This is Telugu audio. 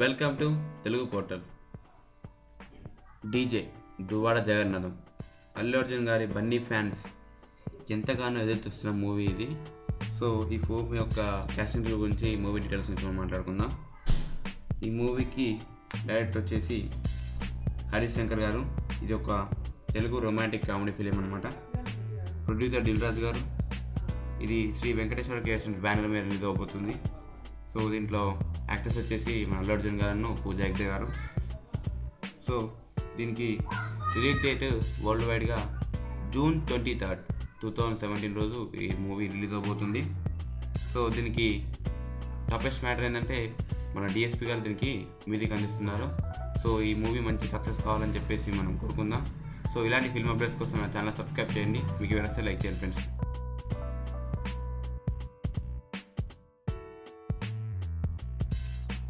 Welcome to Telugu portal. DJ Duvvada Jagannatham Allu Arjun గారి బన్నీ ఫ్యాన్స్ ఎంతగానో ఎదురుచూస్తున్న మూవీ ఇది. సో ఈ మూవీ యొక్క క్యాస్టింగ్ గురించి, మూవీ డీటెయిల్స్ గురించి మనం మాట్లాడుకుందాం. ఈ మూవీకి డైరెక్టర్ వచ్చేసి హరీష్ శంకర్ గారు. ఇది ఒక తెలుగు రొమాంటిక్ కామెడీ ఫిలిం అనమాట. ప్రొడ్యూసర్ దిల్ రాజు గారు. ఇది శ్రీ వెంకటేశ్వర క్రియేషన్స్ బ్యానర్ మీద రిలీజ్ అవబోతుంది. సో దీంట్లో యాక్టర్స్ వచ్చేసి మన అల్లు అర్జున్ గారు, పూజా హెగ్డే గారు. సో దీనికి రిలీజ్ డేట్ వరల్డ్ వైడ్గా జూన్ 23, 2017 రోజు ఈ మూవీ రిలీజ్ అవబోతుంది. సో దీనికి టాపెస్ట్ మ్యాటర్ ఏంటంటే మన డిఎస్పి గారు దీనికి మ్యూజిక్ అందిస్తున్నారు. సో ఈ మూవీ మంచి సక్సెస్ కావాలని చెప్పేసి మనం కోరుకుందాం. సో ఇలాంటి ఫిల్మ్ అప్డేట్స్ కోసం నా ఛానల్ సబ్స్క్రైబ్ చేయండి. మీకు ఎవరైనా లైక్ చేయండి ఫ్రెండ్స్.